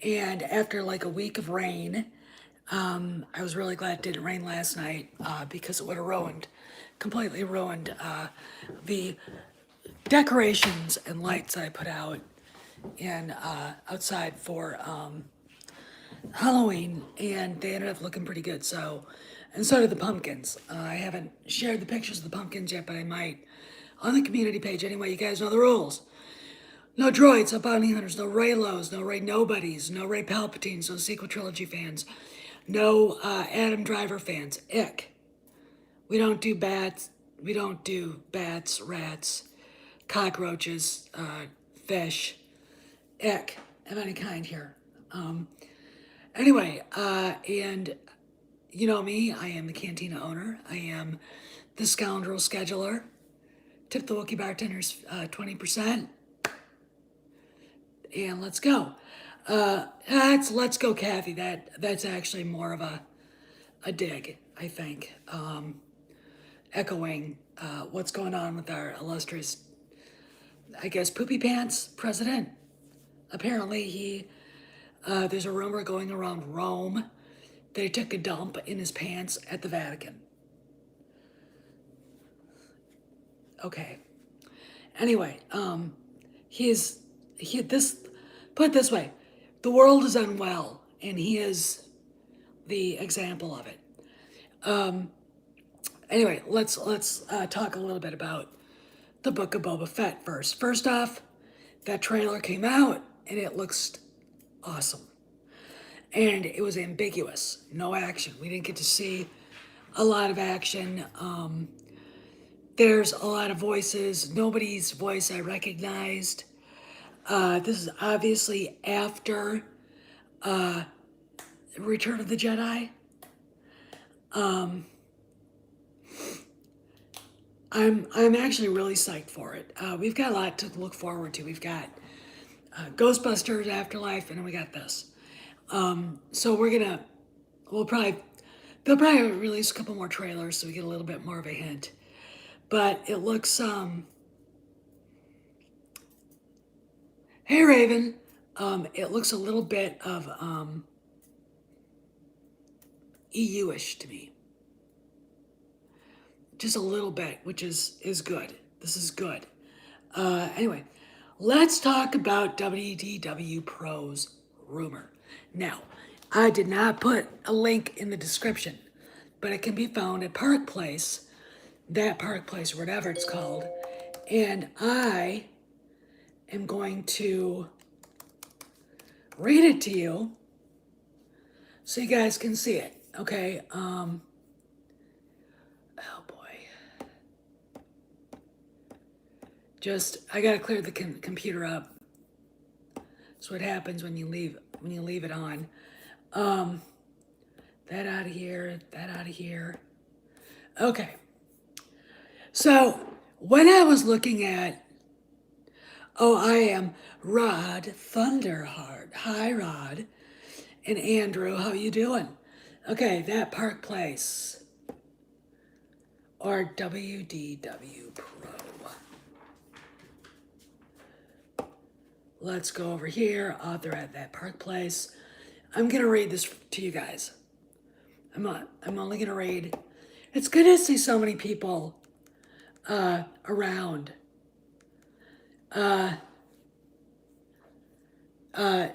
And after like a week of rain, I was really glad it didn't rain last night because it would have completely ruined the decorations and lights I put out in outside for Halloween, and they ended up looking pretty good. And so did the pumpkins. I haven't shared the pictures of the pumpkins yet, but I might on the community page. Anyway, you guys know the rules. No droids, no bounty hunters, no Raylos, no Ray Nobodies, no Ray Palpatines, no sequel trilogy fans, no Adam Driver fans. Ick. We don't do bats. We don't do bats, rats, cockroaches, fish, ick of any kind here. Anyway, and you know me, I am the cantina owner. I am the scoundrel scheduler. Tip the Wookiee bartenders 20%. And let's go. That's let's go, Kathy. That's actually more of a dig, I think. Echoing what's going on with our illustrious, I guess, poopy pants president. Apparently, there's a rumor going around Rome that he took a dump in his pants at the Vatican. Okay. Anyway, this put it this way, the world is unwell, and he is the example of it. Anyway, let's talk a little bit about the Book of Boba Fett first. First off, that trailer came out and it looks awesome. And it was ambiguous, no action. We didn't get to see a lot of action. There's a lot of voices. Nobody's voice I recognized. This is obviously after Return of the Jedi. I'm actually really psyched for it. We've got a lot to look forward to. We've got Ghostbusters Afterlife, and then we got this. So they'll probably release a couple more trailers so we get a little bit more of a hint. But it looks, hey Raven, it looks a little bit of EU-ish to me. Just a little bit, which is good. This is good. Anyway, let's talk about WDW Pro's rumor. Now, I did not put a link in the description, but it can be found at Parkplace, that Parkplace, whatever it's called, and I am going to read it to you so you guys can see it. Okay. Oh boy. I gotta clear the computer up. That's what happens when you leave it on. That out of here. That out of here. Okay. So when I was looking at, I am Rod Thunderheart. Hi, Rod. And Andrew, how you doing? Okay, that Parkplace. Or WDW Pro. Let's go over here, author at that Parkplace. I'm going to read this to you guys. I'm only going to read. It's good to see so many people around.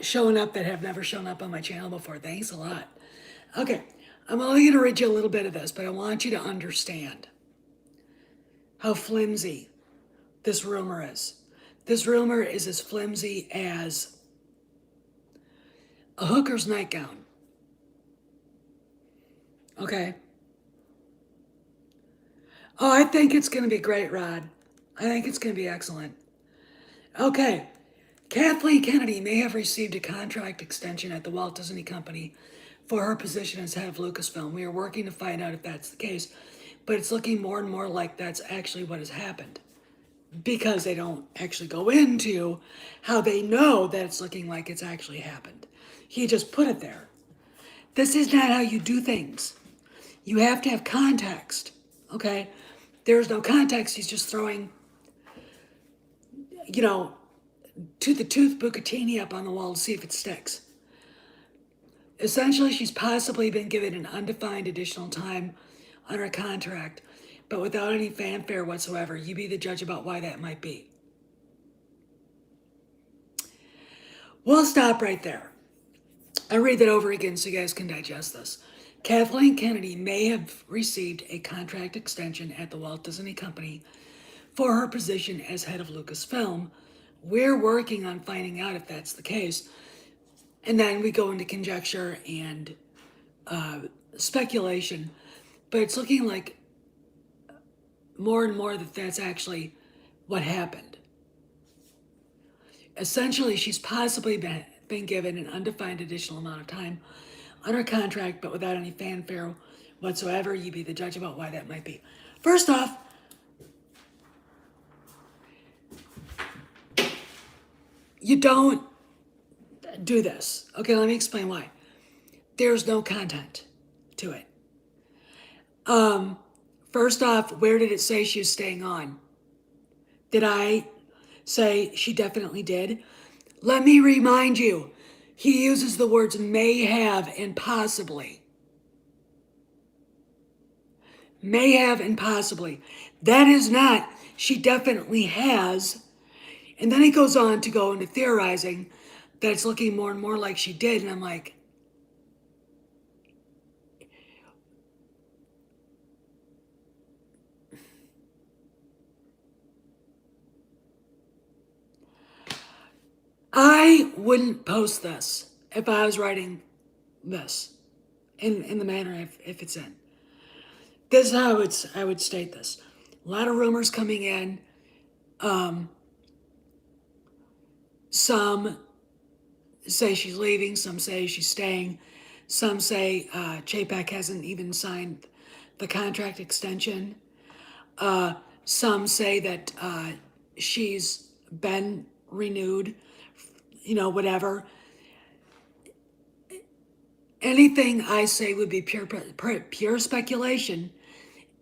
Showing up that have never shown up on my channel before. Thanks a lot. Okay, I'm only going to read you a little bit of this, but I want you to understand how flimsy this rumor is. This rumor is as flimsy as a hooker's nightgown. Okay? Oh, I think it's going to be great, Rod. I think it's going to be excellent. Okay. Kathleen Kennedy may have received a contract extension at the Walt Disney Company for her position as head of Lucasfilm. We are working to find out if that's the case, but it's looking more and more like that's actually what has happened, because they don't actually go into how they know that it's looking like it's actually happened. He just put it there. This is not how you do things. You have to have context, okay? There's no context. He's just throwing, to the tooth bucatini up on the wall to see if it sticks. Essentially, she's possibly been given an undefined additional time on her contract, but without any fanfare whatsoever. You be the judge about why that might be. We'll stop right there. I'll read that over again so you guys can digest this. Kathleen Kennedy may have received a contract extension at the Walt Disney Company for her position as head of Lucasfilm. We're working on finding out if that's the case. And then we go into conjecture and speculation. But it's looking like more and more that that's actually what happened. Essentially, she's possibly been given an undefined additional amount of time on her contract, but without any fanfare whatsoever. You be the judge about why that might be. First off, you don't do this. Okay, let me explain why. There's no content to it. First off, where did it say she was staying on? Did I say she definitely did? Let me remind you, he uses the words may have and possibly. May have and possibly. That is not, she definitely has. And then he goes on to go into theorizing that it's looking more and more like she did. And I'm like, I wouldn't post this if I was writing this in the manner if it's in. This is how I would state this. A lot of rumors coming in. Some say she's leaving. Some say she's staying. Some say Chapek hasn't even signed the contract extension. Some say that she's been renewed. You know, whatever. Anything I say would be pure speculation,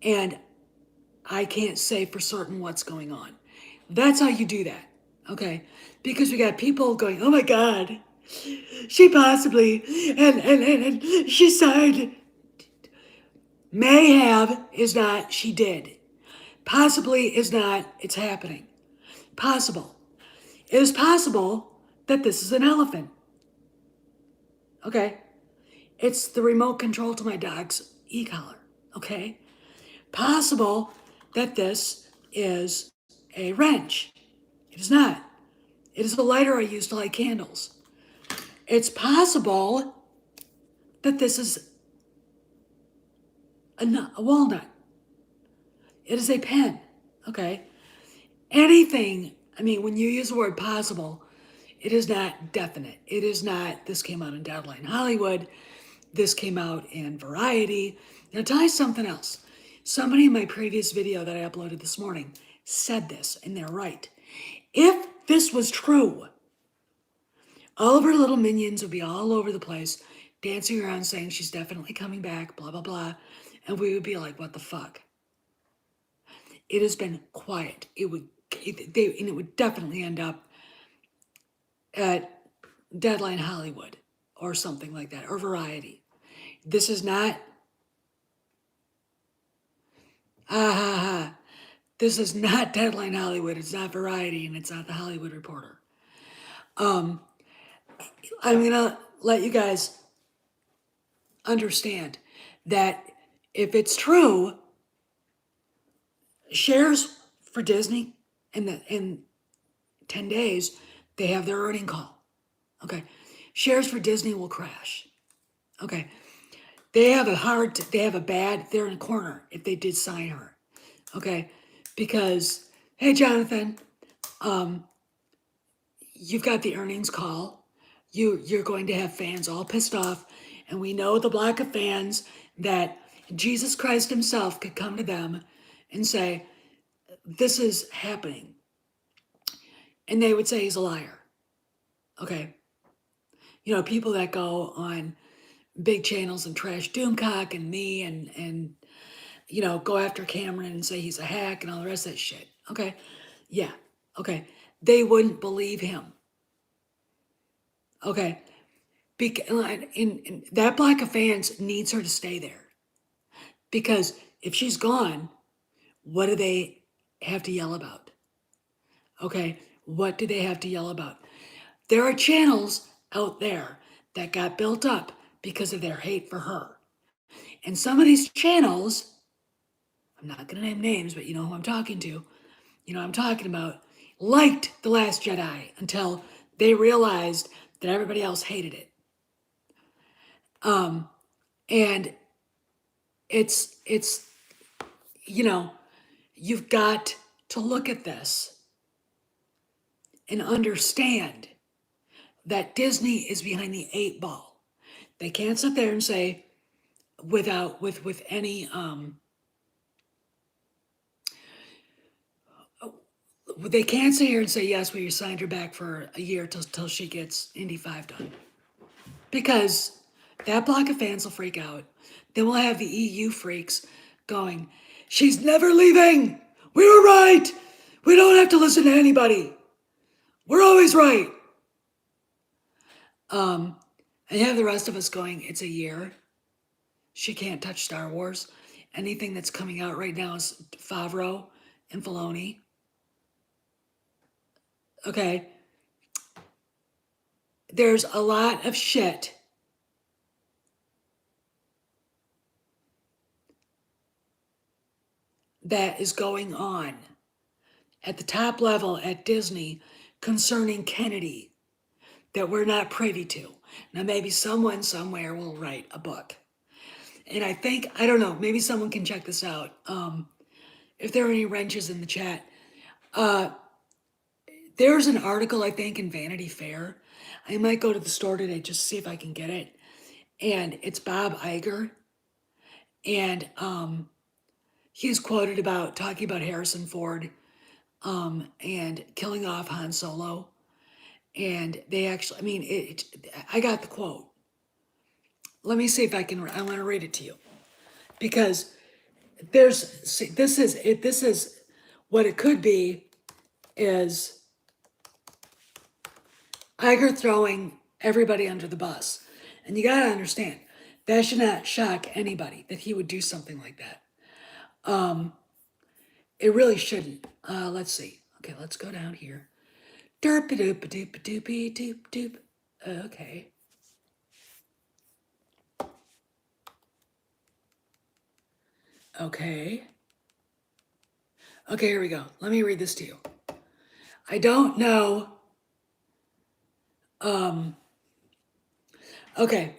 and I can't say for certain what's going on. That's how you do that, okay? Because we got people going, oh my God, she possibly, and she signed. May have is not, she did. Possibly is not, it's happening. Possible. It is possible that this is an elephant. Okay? It's the remote control to my dog's e-collar. Okay? Possible that this is a wrench. It is not. It is the lighter I use to light candles. It's possible that this is a walnut. It is a pen. Okay? Anything, I mean, when you use the word possible, it is not definite. It is not, this came out in Deadline Hollywood, this came out in Variety. Now, I'll tell you something else. Somebody in my previous video that I uploaded this morning said this, and they're right. If this was true, all of her little minions would be all over the place, dancing around saying she's definitely coming back, blah, blah, blah. And we would be like, what the fuck? It has been quiet. It would definitely end up at Deadline Hollywood or something like that, or Variety. This is not, this is not Deadline Hollywood. It's not Variety, and it's not the Hollywood Reporter. I'm gonna let you guys understand that if it's true, shares for Disney in 10 days, they have their earning call. Okay. Shares for Disney will crash. Okay. They're in a corner if they did sign her. Okay. Because, hey, Jonathan, you've got the earnings call. You're going to have fans all pissed off. And we know the block of fans that Jesus Christ himself could come to them and say, this is happening. And they would say he's a liar. Okay. You know, people that go on big channels and trash Doomcock and me and you know, go after Cameron and say he's a hack and all the rest of that shit. Okay. Yeah. Okay. They wouldn't believe him. Okay. And that block of fans needs her to stay there because if she's gone, what do they have to yell about? Okay, what do they have to yell about? There are channels out there that got built up because of their hate for her. And some of these channels, I'm not going to name names, but you know who I'm talking to, you know what I'm talking about, liked The Last Jedi until they realized that everybody else hated it. Um, and it's you know, you've got to look at this and understand that Disney is behind the 8 ball. They can't sit there and say with any they can't sit here and say yes, we signed her back for a year till she gets Indy 5 done. Because that block of fans will freak out. Then we'll have the EU freaks going, she's never leaving. We were right. We don't have to listen to anybody. We're always right. And you have the rest of us going, it's a year. She can't touch Star Wars. Anything that's coming out right now is Favreau and Filoni. Okay. There's a lot of shit that is going on at the top level at Disney concerning Kennedy that we're not privy to. Now, maybe someone somewhere will write a book. And I think, I don't know, maybe someone can check this out. If there are any wrenches in the chat. There's an article, I think, in Vanity Fair. I might go to the store today just to see if I can get it. And it's Bob Iger. And he's quoted about talking about Harrison Ford and killing off Han Solo. And they actually, I mean, I got the quote. Let me see if I can, I want to read it to you. Because this is what it could be is Iger throwing everybody under the bus. And you got to understand, that should not shock anybody that he would do something like that. It really shouldn't. Let's see. Okay, let's go down here. Derp-a-doop-a-doop-a-doopy-doop-doop. Okay. Okay. Okay, here we go. Let me read this to you. I don't know. Okay.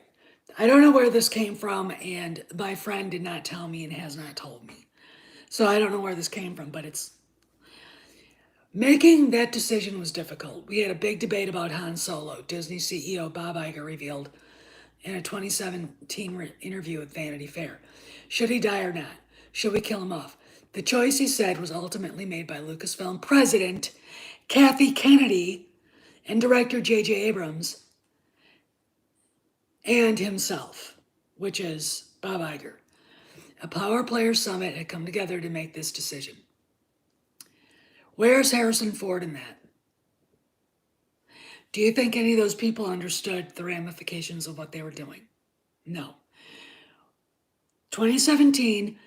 I don't know where this came from, and my friend did not tell me and has not told me. So I don't know where this came from, but it's making that decision was difficult. We had a big debate about Han Solo. Disney CEO Bob Iger revealed in a 2017 interview with Vanity Fair. Should he die or not? Should we kill him off? The choice, he said, was ultimately made by Lucasfilm president Kathy Kennedy and director J.J. Abrams and himself, which is Bob Iger. A Power Players Summit had come together to make this decision. Where's Harrison Ford in that? Do you think any of those people understood the ramifications of what they were doing? No. 2017,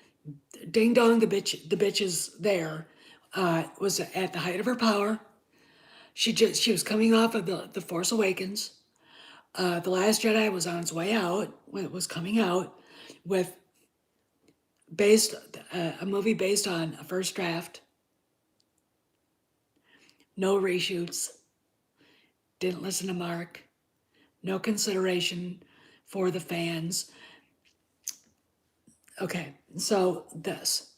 Ding Dong, the bitch is there, was at the height of her power. She was coming off of the Force Awakens. The Last Jedi was on its way out when it was coming out, with a movie based on a first draft. No reshoots. Didn't listen to Mark. No consideration for the fans. Okay, so this.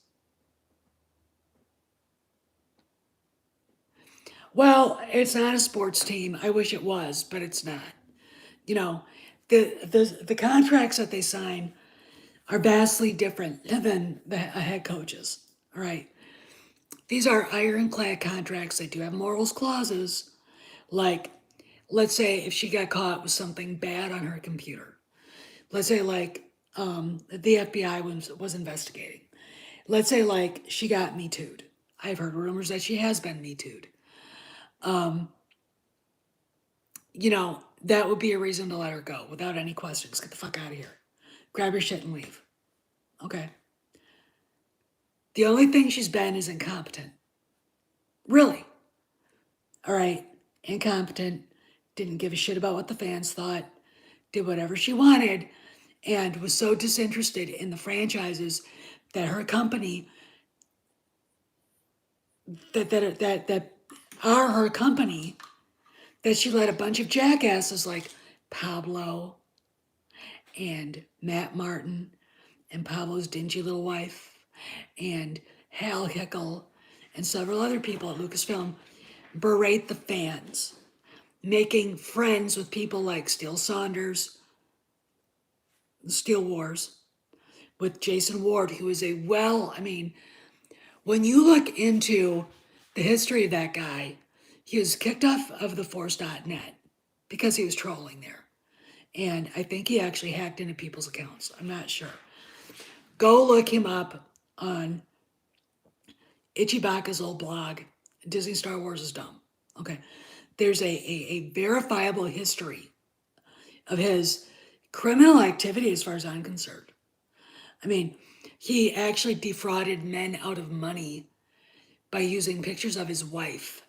Well, it's not a sports team. I wish it was, but it's not. You know, the contracts that they sign are vastly different than the head coaches. All right. These are ironclad contracts. They do have morals clauses. Like, let's say if she got caught with something bad on her computer. Let's say like the FBI was investigating. Let's say like she got Me Too'd. I've heard rumors that she has been Me Too'd. You know, that would be a reason to let her go without any questions. Get the fuck out of here. Grab your shit and leave. Okay. The only thing she's been is incompetent. Really. All right. Incompetent. Didn't give a shit about what the fans thought. Did whatever she wanted. And was so disinterested in the franchises that her company, that are her company, that she let a bunch of jackasses like Pablo and Matt Martin and Pablo's dingy little wife and Hal Hickel and several other people at Lucasfilm berate the fans, making friends with people like Steele Saunders, Steel Wars, with Jason Ward, who is when you look into the history of that guy, he was kicked off of the Force.net because he was trolling there. And I think he actually hacked into people's accounts. I'm not sure. Go look him up on Ichibaka's old blog, Disney Star Wars is Dumb. Okay. There's a verifiable history of his criminal activity as far as I'm concerned. He actually defrauded men out of money by using pictures of his wife.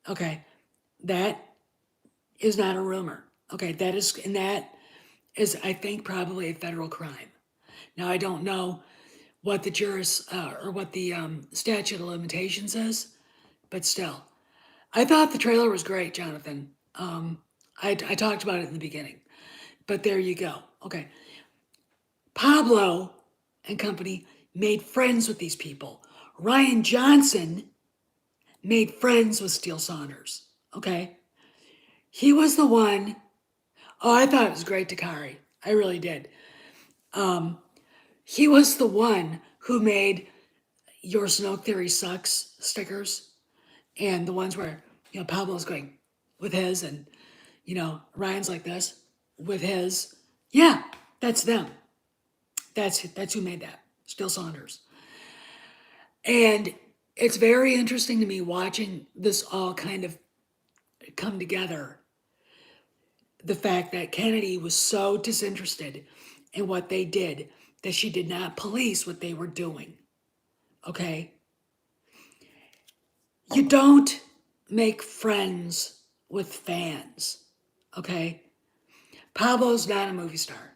Okay. That is not a rumor. Okay. That is, I think, probably a federal crime. Now, I don't know what the statute of limitations is, but still. I thought the trailer was great, Jonathan. I talked about it in the beginning, but there you go. Okay. Pablo and company made friends with these people. Ryan Johnson made friends with Steele Saunders. Okay. He was the one. Oh, I thought it was great, Takari. I really did. He was the one who made Your Snoke Theory Sucks stickers, and the ones where Pablo's going with his, and Ryan's like this with his. Yeah, that's them. That's who made that. Steele Saunders. And it's very interesting to me watching this all kind of come together. The fact that Kennedy was so disinterested in what they did that she did not police what they were doing. Okay? You don't make friends with fans. Okay? Pablo's not a movie star.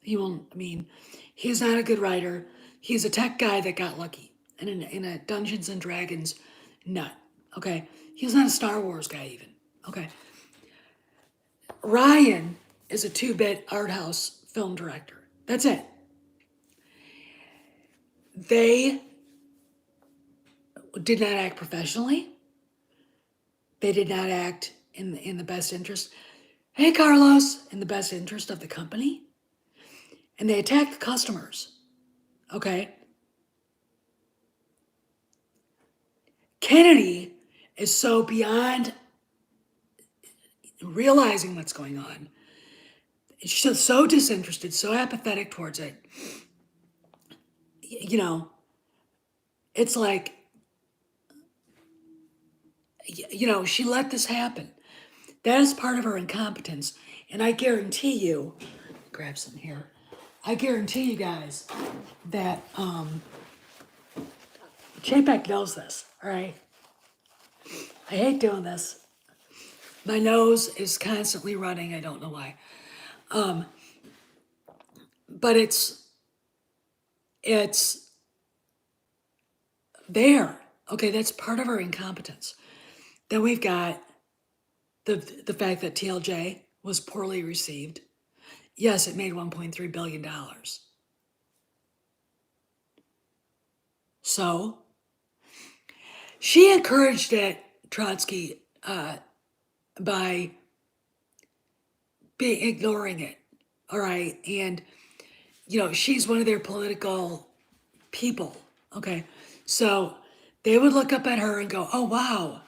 He's not a good writer. He's a tech guy that got lucky and in a Dungeons and Dragons nut. Okay? He's not a Star Wars guy even. Okay? Ryan is a 2-bit art house film director. That's it. They did not act professionally. They did not act in the best interest. Hey, Carlos, in the best interest of the company. And they attacked the customers. Okay? Kennedy is so beyond realizing what's going on. She's so disinterested, so apathetic towards it. It's like, she let this happen. That is part of her incompetence. And I guarantee you, grab some here. I guarantee you guys that Chapek knows this, all right? I hate doing this. My nose is constantly running. I don't know why. But it's there. Okay, that's part of our incompetence. Then we've got the fact that TLJ was poorly received. Yes, it made $1.3 billion. So she encouraged it, Trotsky, by ignoring it. All right. And, she's one of their political people. Okay. So they would look up at her and go, oh, wow.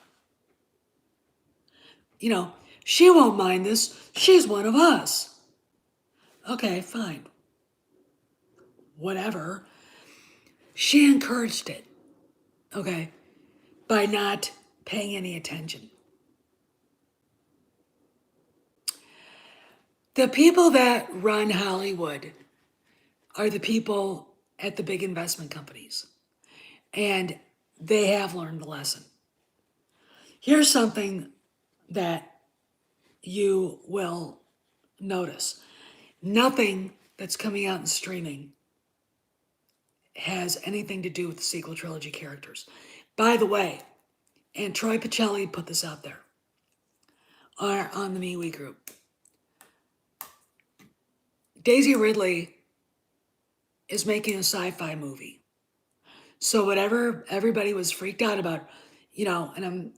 She won't mind this. She's one of us. Okay, fine. Whatever. She encouraged it. Okay. By not paying any attention. The people that run Hollywood are the people at the big investment companies, and they have learned the lesson. Here's something that you will notice. Nothing that's coming out in streaming has anything to do with the sequel trilogy characters. By the way, and Troy Pacelli put this out there on the MeWe group. Daisy Ridley is making a sci-fi movie. So whatever everybody was freaked out about, and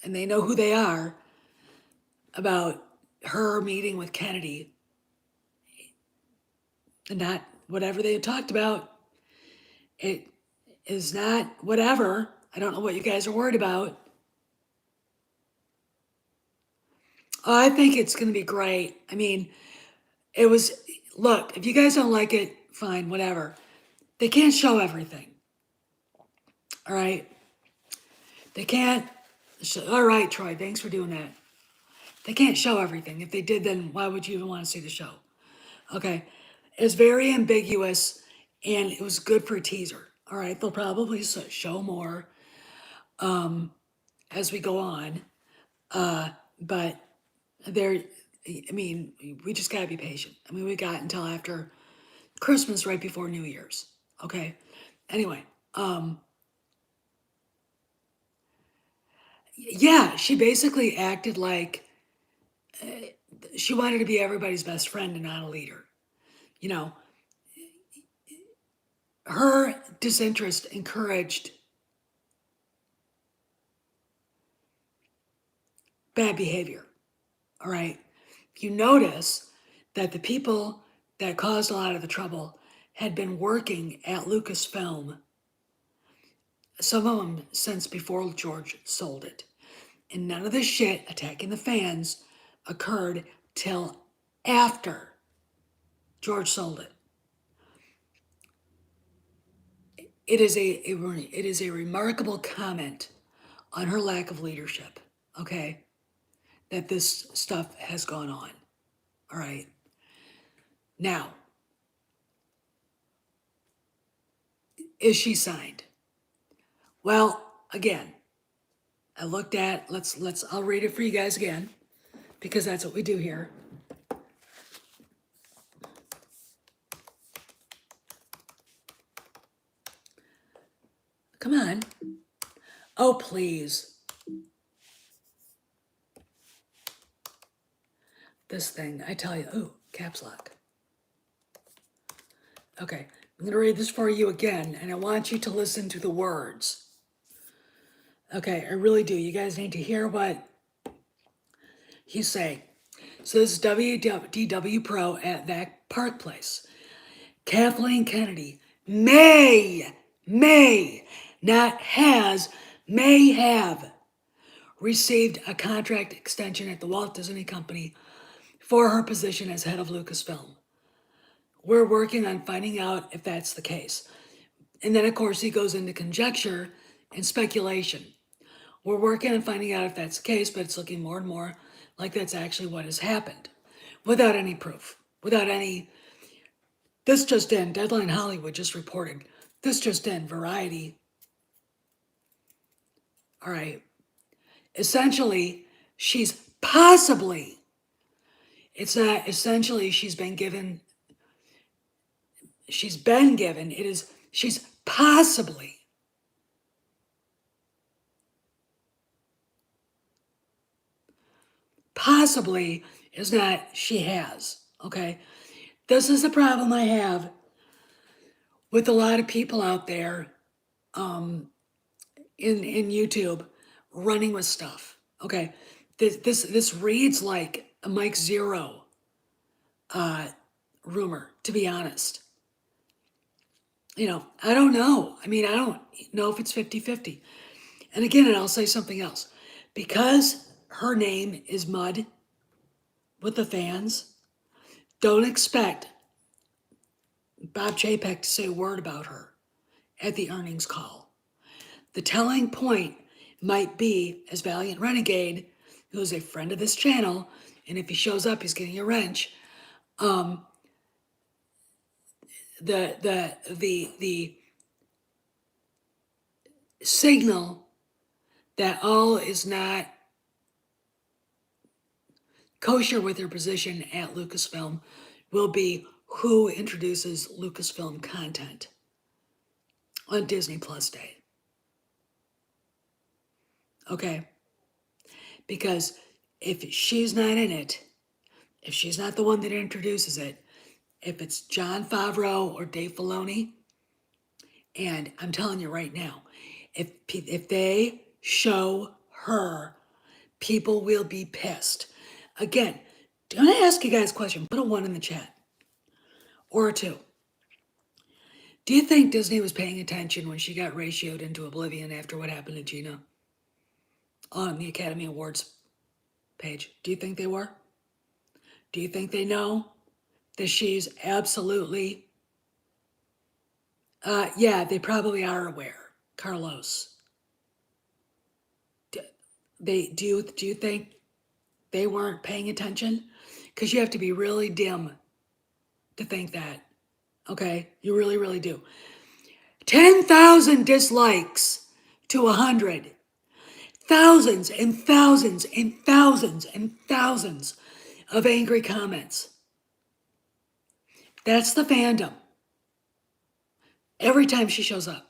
they know who they are, about her meeting with Kennedy, and not whatever they had talked about, it is not whatever. I don't know what you guys are worried about. Oh, I think it's going to be great. I mean, look, if you guys don't like it, fine, whatever. They can't show everything. All right? They can't. All right, Troy, thanks for doing that. They can't show everything. If they did, then why would you even want to see the show? Okay. It's very ambiguous, and it was good for a teaser. All right, they'll probably show more as we go on. But we just got to be patient. I mean, we got until after Christmas, right before New Year's. Okay. Anyway, yeah, she basically acted like she wanted to be everybody's best friend and not a leader. You know, her disinterest encouraged bad behavior. All right. You notice that the people that caused a lot of the trouble had been working at Lucasfilm, some of them since before George sold it. And none of this shit attacking the fans occurred till after George sold it. It is a remarkable comment on her lack of leadership, okay, that this stuff has gone on. All right. Now, is she signed? Well, again, I looked at, I'll read it for you guys again, because that's what we do here. Come on. Oh, please. This thing, I tell you, oh, caps lock. Okay, I'm going to read this for you again, and I want you to listen to the words. Okay, I really do. You guys need to hear what he's saying. So this is WDW Pro at that Parkplace. Kathleen Kennedy may have received a contract extension at the Walt Disney Company for her position as head of Lucasfilm. We're working on finding out if that's the case. And then, of course, he goes into conjecture and speculation. We're working on finding out if that's the case, but it's looking more and more like that's actually what has happened, without any proof, without any. This just in, Deadline Hollywood just reported. This just in, Variety. All right. Essentially, she's possibly, it's not essentially she's been given, it is, she's possibly is not she has, okay? This is the problem I have with a lot of people out there in YouTube running with stuff. Okay, this reads like a Mike Zero rumor, to be honest. I don't know. I mean, I don't know if it's 50-50. And again, and I'll say something else. Because her name is mud with the fans, don't expect Bob Chapek to say a word about her at the earnings call. The telling point might be, as Valiant Renegade, who is a friend of this channel, and if he shows up, he's getting a wrench. Um, the signal that all is not kosher with their position at Lucasfilm will be who introduces Lucasfilm content on Disney Plus Day. Okay? Because if she's not in it, if she's not the one that introduces it, if it's Jon Favreau or Dave Filoni, and I'm telling you right now, if they show her, people will be pissed. Again, I'm gonna ask you guys a question. Put a 1 in the chat or a 2. Do you think Disney was paying attention when she got ratioed into oblivion after what happened to Gina on the Academy Awards page? Do you think they were? Do you think they know that she's absolutely? Yeah, they probably are aware, Carlos. Do you think they weren't paying attention? Because you have to be really dim to think that. Okay, you really, really do. 10,000 dislikes to 100. Thousands and thousands and thousands and thousands of angry comments. That's the fandom. Every time she shows up.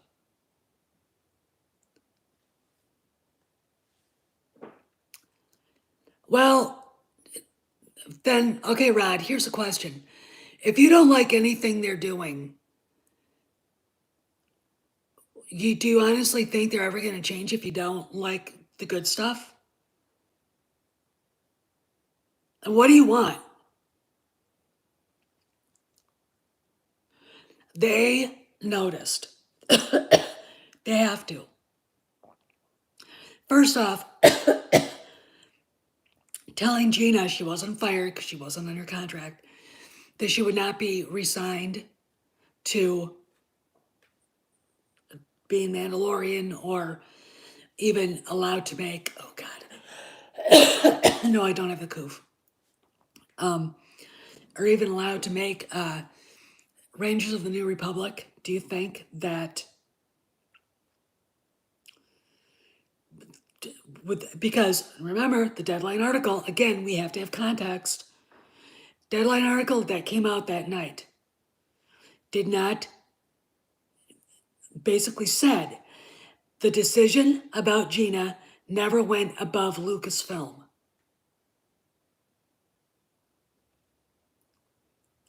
Well, then, okay, Rod, here's a question. If you don't like anything they're doing, do you honestly think they're ever going to change if you don't like the good stuff? And what do you want? They noticed. They have to. First off, telling Gina she wasn't fired because she wasn't under contract, that she would not be re-signed to being Mandalorian or even allowed to make, oh God, no, I don't have the coof. Or even allowed to make Rangers of the New Republic. Do you think that because remember the Deadline article, again, we have to have context. Deadline article that came out that night did not basically said the decision about Gina never went above Lucasfilm.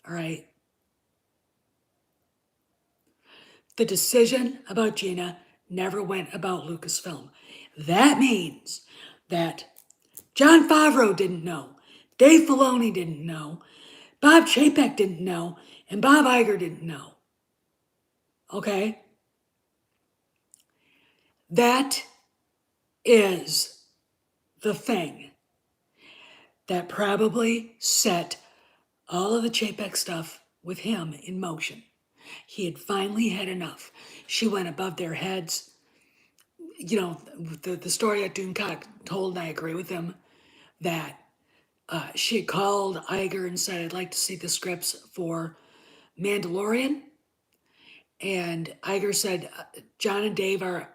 All right. The decision about Gina never went about Lucasfilm. That means that Jon Favreau didn't know, Dave Filoni didn't know, Bob Chapek didn't know, and Bob Iger didn't know. Okay? That is the thing that probably set all of the Chapek stuff with him in motion. He had finally had enough. She went above their heads. You know, the story that Dooncock told, and I agree with him, that she had called Iger and said, I'd like to see the scripts for Mandalorian. And Iger said, John and Dave are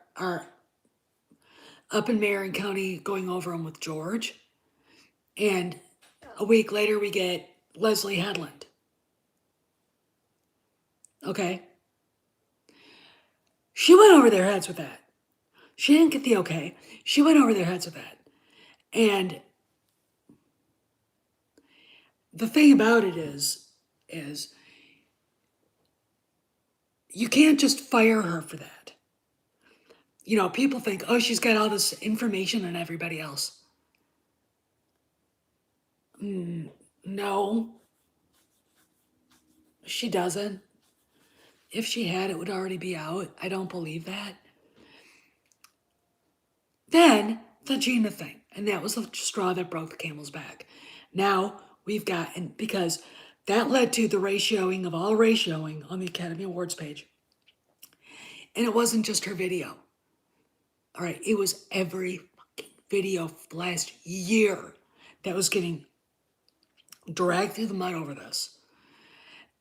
up in Marion County going over them with George. And a week later, we get Leslie Headland. Okay? She went over their heads with that. She didn't get the okay. She went over their heads with that. And the thing about it is you can't just fire her for that. You know, people think, oh, she's got all this information on everybody else. No, she doesn't. If she had, it would already be out. I don't believe that. Then the Gina thing, and that was the straw that broke the camel's back. Now we've got, and because that led to the ratioing of all ratioing on the Academy Awards page. And it wasn't just her video. All right, it was every fucking video last year that was getting dragged through the mud over this.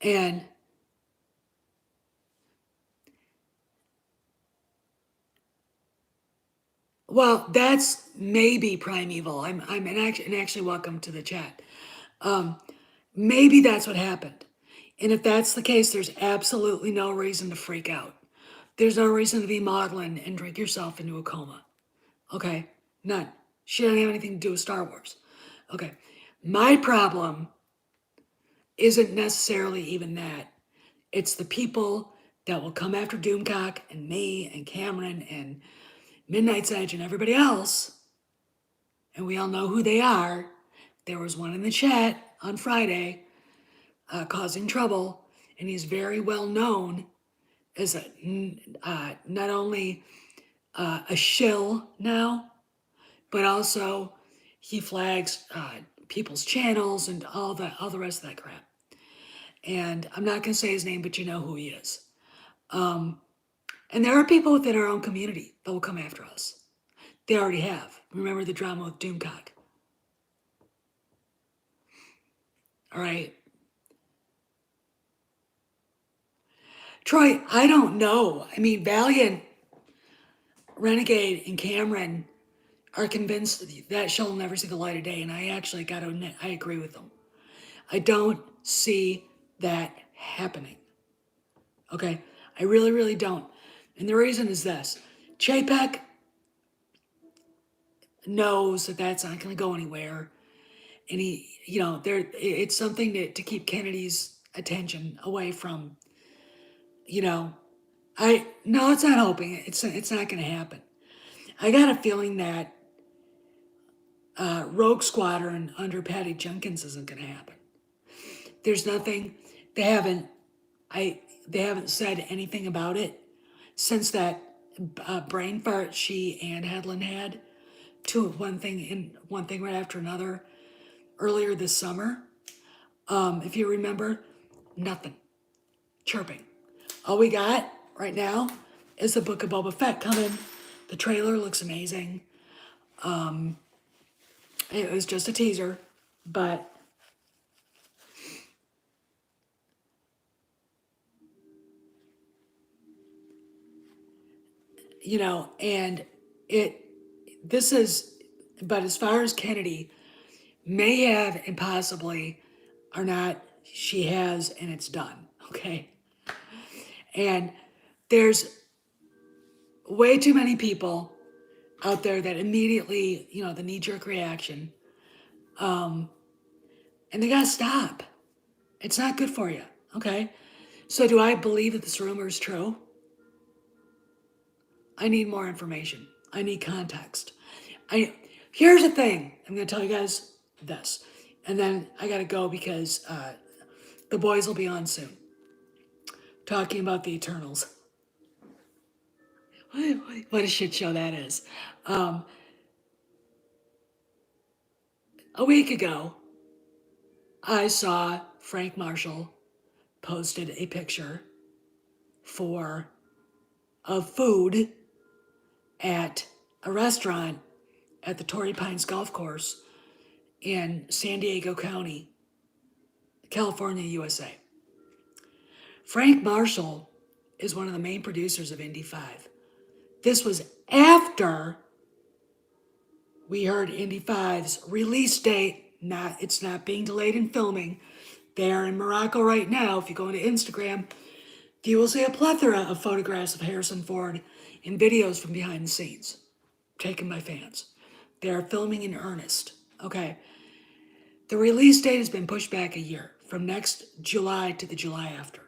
And well, that's maybe primeval. I'm and actually welcome to the chat. Um, Maybe that's what happened. And if that's the case, there's absolutely no reason to freak out. There's no reason to be maudlin and drink yourself into a coma. Okay? None. She doesn't have anything to do with Star Wars. Okay. My problem isn't necessarily even that. It's the people that will come after Doomcock and me and Cameron and Midnight's Edge and everybody else, and we all know who they are. There was one in the chat on Friday causing trouble, and he's very well known as not only a shill now, but also he flags people's channels and all the rest of that crap. And I'm not going to say his name, but you know who he is. And there are people within our own community that will come after us. They already have. Remember the drama with Doomcock. All right. Troy, I don't know. I mean, Valiant, Renegade, and Cameron are convinced that show will never see the light of day, and I actually got to admit, I agree with them. I don't see that happening. Okay? I really, really don't. And the reason is this. Chapek knows that that's not going to go anywhere. And it's something to keep Kennedy's attention away from, no, it's not hoping. It's not going to happen. I got a feeling that Rogue Squadron under Patty Jenkins isn't going to happen. There's nothing. They haven't. They haven't said anything about it since that brain fart she and Hedlund had to one thing right after another earlier this summer. If you remember, nothing. Chirping. All we got right now is the Book of Boba Fett coming. The trailer looks amazing. It was just a teaser, but and this is, but as far as Kennedy may have and possibly are not, she has and it's done. Okay. And there's way too many people out there that immediately, the knee jerk reaction. And they gotta stop. It's not good for you. Okay. So do I believe that this rumor is true? I need more information. I need context. Here's the thing. I'm gonna tell you guys this, and then I gotta go because the boys will be on soon, talking about the Eternals. What a shit show that is. A week ago, I saw Frank Marshall posted a picture of food at a restaurant at the Torrey Pines Golf Course in San Diego County, California, USA. Frank Marshall is one of the main producers of Indy 5. This was after we heard Indy 5's release date. It's not being delayed in filming. They are in Morocco right now. If you go into Instagram, you will see a plethora of photographs of Harrison Ford and videos from behind the scenes taken by fans. They are filming in earnest. Okay. The release date has been pushed back a year, from next July to the July after.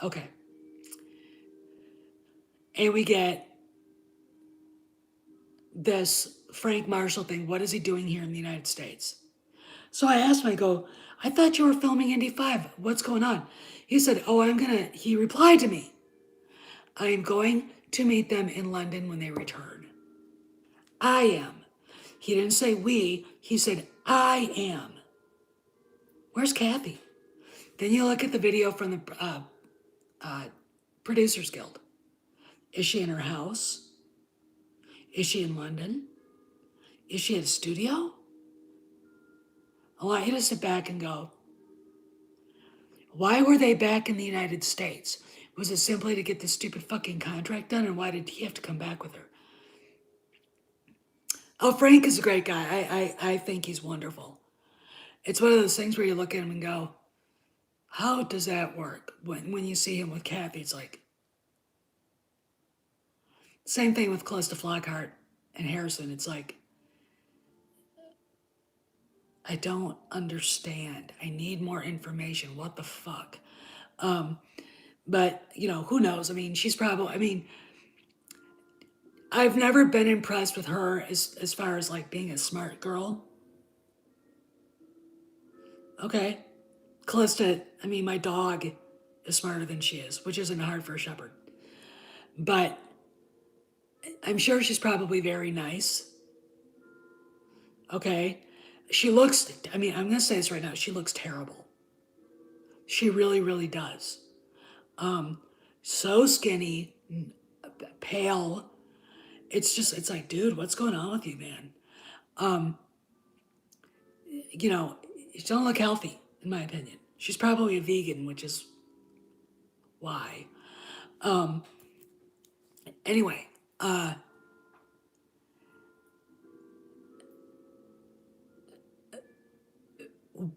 Okay. And we get this Frank Marshall thing. What is he doing here in the United States? So I asked him, I go, I thought you were filming Indy 5. What's going on? He said, he replied to me, I am going to meet them in London when they return. I am. He didn't say we, he said, I am. Where's Kathy? Then you look at the video from the Producers Guild. Is she in her house? Is she in London? Is she at a studio? I want you to sit back and go, why were they back in the United States? Was it simply to get this stupid fucking contract done, and why did he have to come back with her? Oh, Frank is a great guy. I think he's wonderful. It's one of those things where you look at him and go, how does that work? When you see him with Kathy, it's like, same thing with Callista Flockhart and Harrison. It's like, I don't understand. I need more information. What the fuck? But, who knows? I mean, I've never been impressed with her as far as like being a smart girl. Okay. Callista, my dog is smarter than she is, which isn't hard for a shepherd. But I'm sure she's probably very nice. Okay. I'm going to say this right now. She looks terrible. She really, really does. So skinny, pale. It's like, dude, what's going on with you, man? She don't look healthy, in my opinion. She's probably a vegan, which is why. Anyway,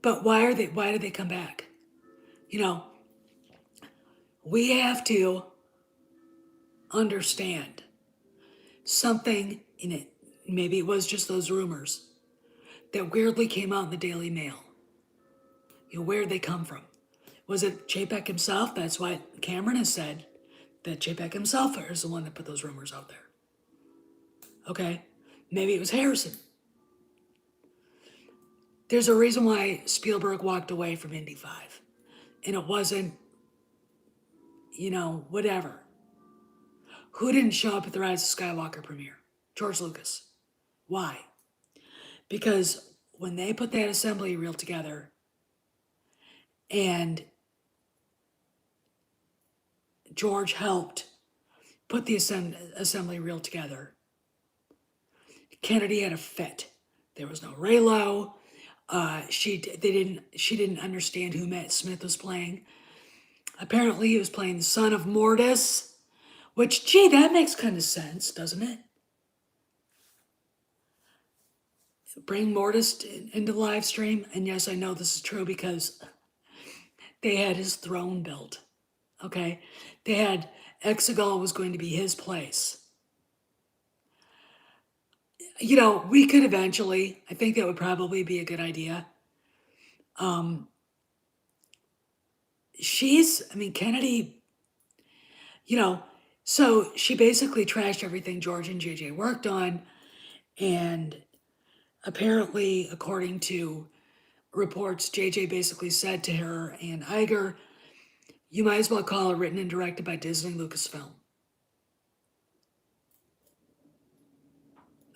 but why did they come back? We have to understand something in it. Maybe it was just those rumors that weirdly came out in the Daily Mail. Where'd they come from? Was it Chapek himself? That's what Cameron has said, that Chapek himself is the one that put those rumors out there. Okay? Maybe it was Harrison. There's a reason why Spielberg walked away from Indy 5. And it wasn't, whatever. Who didn't show up at the Rise of Skywalker premiere? George Lucas. Why? Because when they put that assembly reel together and George helped put the assembly reel together, Kennedy had a fit. There was no Raylo. She didn't understand who Matt Smith was playing. Apparently he was playing the son of Mortis, which, gee, that makes kind of sense, doesn't it? Bring Mortis into the live stream. And yes, I know this is true because they had his throne built. Okay? They had Exegol was going to be his place. We could eventually, I think that would probably be a good idea. Kennedy, so she basically trashed everything George and JJ worked on. And apparently, according to reports, JJ basically said to her and Iger, you might as well call it written and directed by Disney Lucasfilm.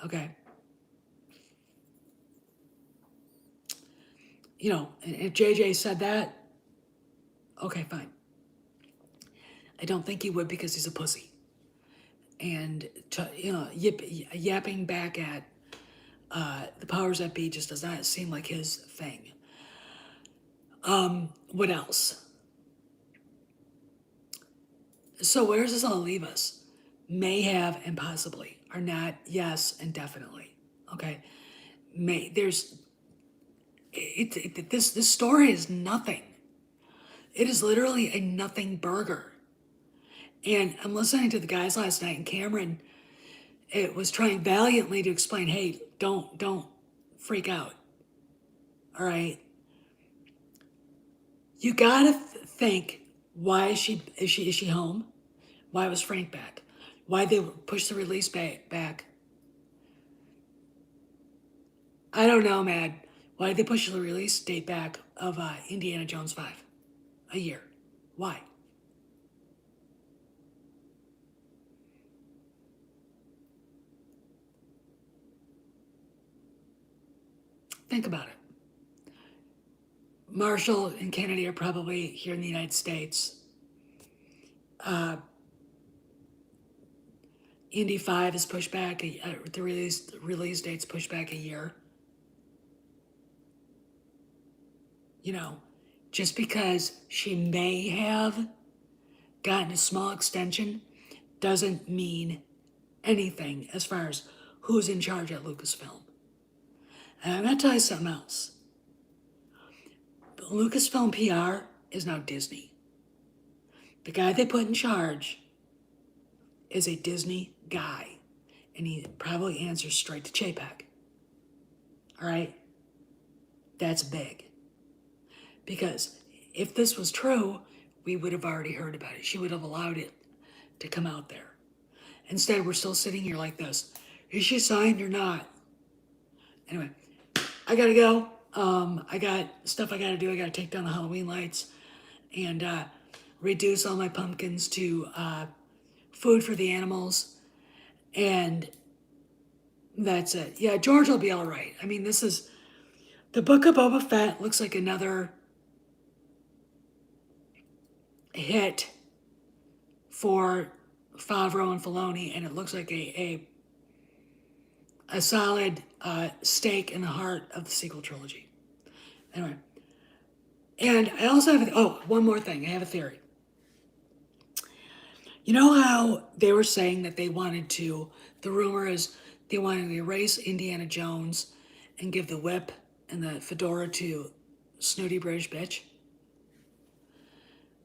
Okay. And if JJ said that, okay, fine. I don't think he would because he's a pussy. And, yapping back at the powers that be just does not seem like his thing. What else? So where does this all leave us? May have and possibly are not yes and definitely. Okay. This story is nothing. It is literally a nothing burger. And I'm listening to the guys last night, and Cameron, it was trying valiantly to explain, hey, don't freak out. All right. You gotta think, why is she home? Why was Frank back? Why they pushed the release back? I don't know, man. Why did they push the release date back of Indiana Jones 5? A year. Why? Think about it. Marshall and Kennedy are probably here in the United States. Indy 5 is pushed back, the release date's pushed back a year. You know, just because she may have gotten a small extension doesn't mean anything as far as who's in charge at Lucasfilm. And I'm going to tell you something else. Lucasfilm PR is now Disney. The guy they put in charge is a Disney guy, and he probably answers straight to Chapek. All right? That's big. Because if this was true, we would have already heard about it. She would have allowed it to come out there. Instead, we're still sitting here like this. Is she signed or not? Anyway, I gotta go. I got stuff I gotta do. I gotta take down the Halloween lights and reduce all my pumpkins to food for the animals. And that's it. Yeah, George will be all right. I mean, this is the Book of Boba Fett looks like another hit for Favreau and Filoni, and it looks like a solid stake in the heart of the sequel trilogy. Anyway, and I also have one more thing. I have a theory. You know how they were saying that they wanted to? The rumor is they wanted to erase Indiana Jones and give the whip and the fedora to snooty British bitch.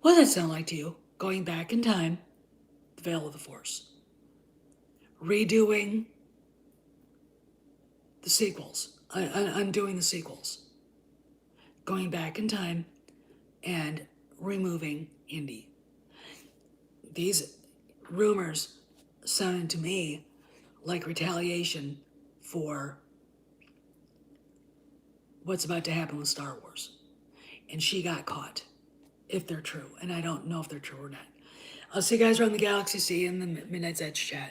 What does that sound like to you? Going back in time, the Veil of the Force. Redoing the sequels. Undoing the sequels. Going back in time and removing Indy. These rumors sounded to me like retaliation for what's about to happen with Star Wars. And she got caught, if they're true. And I don't know if they're true or not. I'll see you guys around the galaxy. See you in the Midnight's Edge chat.